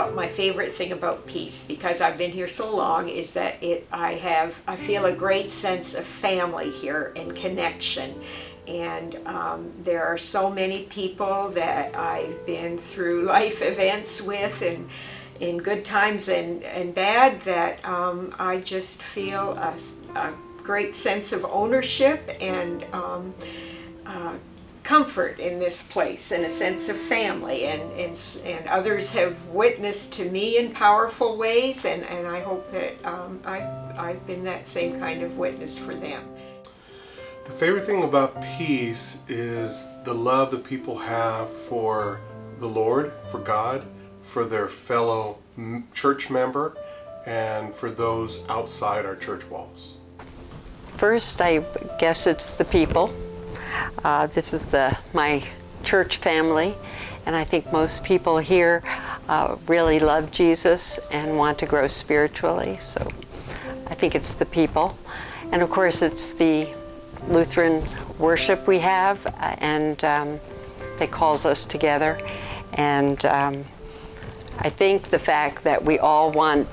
Well, my favorite thing about Peace, because I've been here so long, is that I feel a great sense of family here and connection. And there are so many people that I've been through life events with, and in good times and bad, that I just feel a great sense of ownership and comfort in this place, and a sense of family, and others have witnessed to me in powerful ways, and I hope that I've been that same kind of witness for them. The favorite thing about Peace is the love that people have for the Lord, for God, for their fellow church member, and for those outside our church walls. First, I guess it's the people. This is my church family, and I think most people here really love Jesus and want to grow spiritually, so I think it's the people. And of course it's the Lutheran worship we have, and that calls us together. And I think the fact that we all want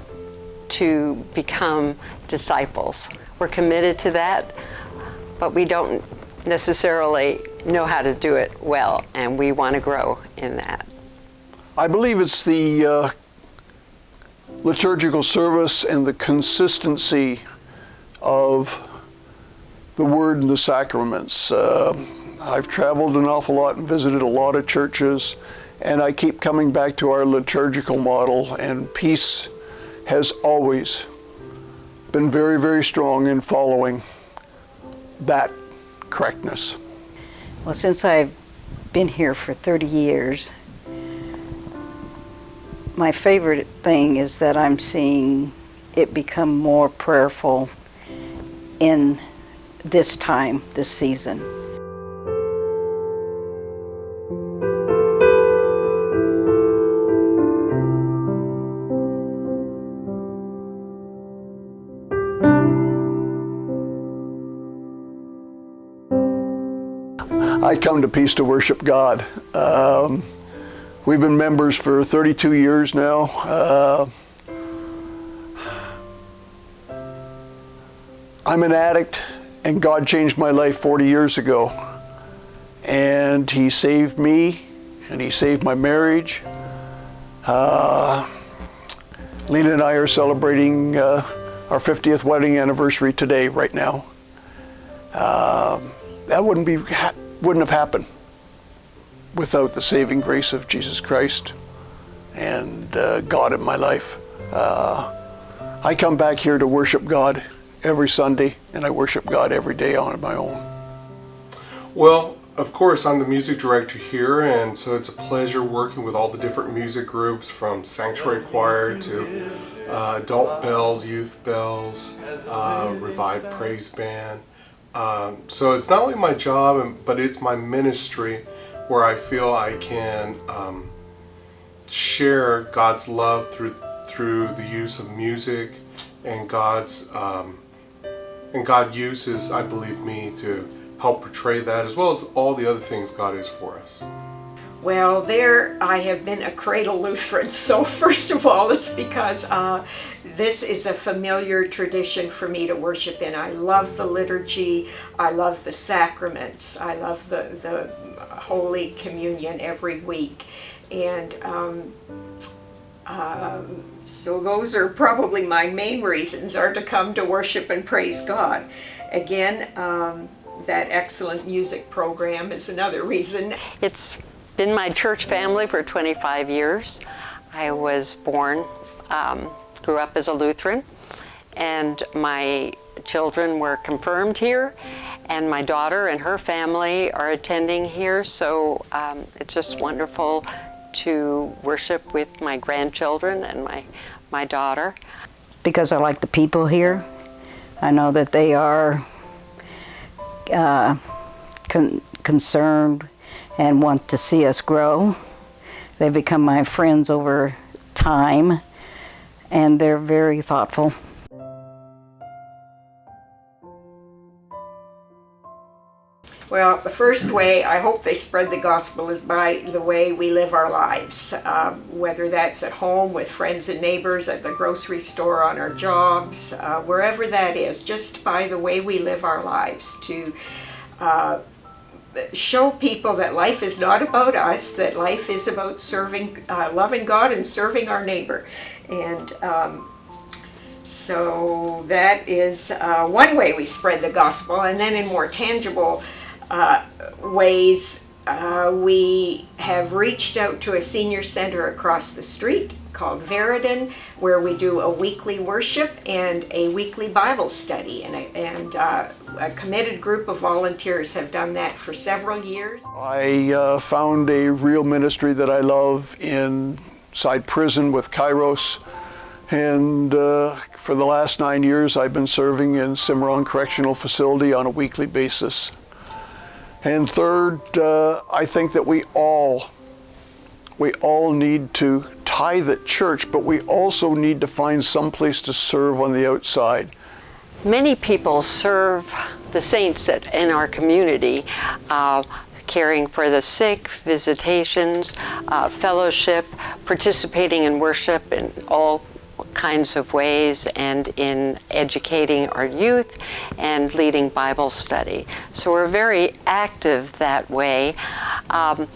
to become disciples. We're committed to that, but we don't necessarily know how to do it well, and we want to grow in that. I believe it's the liturgical service and the consistency of the Word and the sacraments. I've traveled an awful lot and visited a lot of churches, and I keep coming back to our liturgical model, and Peace has always been very, very strong in following that correctness. Well, since I've been here for 30 years, my favorite thing is that I'm seeing it become more prayerful in this time, this season. I come to Peace to worship God. We've been members for 32 years now. I'm an addict, and God changed my life 40 years ago. And He saved me, and He saved my marriage. Lena and I are celebrating our 50th wedding anniversary today, right now. That wouldn't have happened without the saving grace of Jesus Christ and God in my life. I come back here to worship God every Sunday, and I worship God every day on my own. Well, of course, I'm the music director here, and so it's a pleasure working with all the different music groups, from Sanctuary Choir to Adult Bells, Youth Bells, Revived Praise Band. So it's not only my job, but it's my ministry, where I feel I can share God's love through the use of music, and God uses, I believe, me to help portray that, as well as all the other things God is for us. Well, there I have been a cradle Lutheran, so first of all, it's because this is a familiar tradition for me to worship in. I love the liturgy, I love the sacraments, I love the Holy Communion every week, and so those are probably my main reasons, are to come to worship and praise God. Again, that excellent music program is another reason. It's been my church family for 25 years. I was born, grew up as a Lutheran, and my children were confirmed here, and my daughter and her family are attending here, so it's just wonderful to worship with my grandchildren and my daughter. Because I like the people here. I know that they are concerned and want to see us grow. They become my friends over time, and they're very thoughtful. Well, the first way I hope they spread the gospel is by the way we live our lives, whether that's at home with friends and neighbors, at the grocery store, on our jobs, wherever that is, just by the way we live our lives, to show people that life is not about us, that life is about serving, loving God and serving our neighbor. And so that is one way we spread the gospel. And then in more tangible ways, we have reached out to a senior center across the street called Veridan, where we do a weekly worship and a weekly Bible study. And a committed group of volunteers have done that for several years. I found a real ministry that I love inside prison with Kairos. And for the last 9 years, I've been serving in Cimarron Correctional Facility on a weekly basis. And third, I think that we all need to tithe at church, but we also need to find some place to serve on the outside. Many people serve the saints in our community, caring for the sick, visitations, fellowship, participating in worship in all kinds of ways, and in educating our youth and leading Bible study. So we're very active that way. I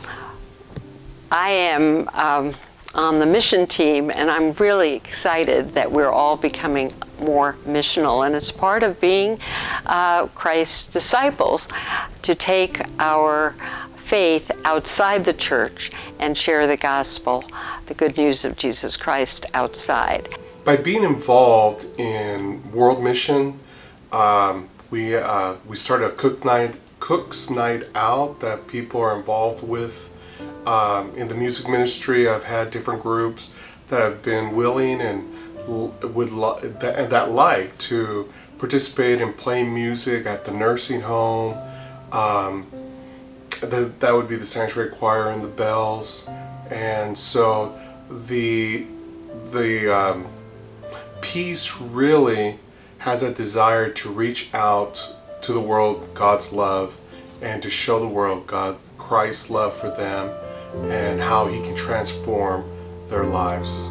am on the mission team, and I'm really excited that we're all becoming more missional, and it's part of being Christ's disciples, to take our faith outside the church and share the gospel, the good news of Jesus Christ, outside. By being involved in World Mission, we started a Cook's Night Out that people are involved with. In the music ministry, I've had different groups that have been willing and that like to participate in playing music at the nursing home. That would be the sanctuary choir and the bells. And so the piece really has a desire to reach out to the world God's love, and to show the world Christ's love for them and how He can transform their lives.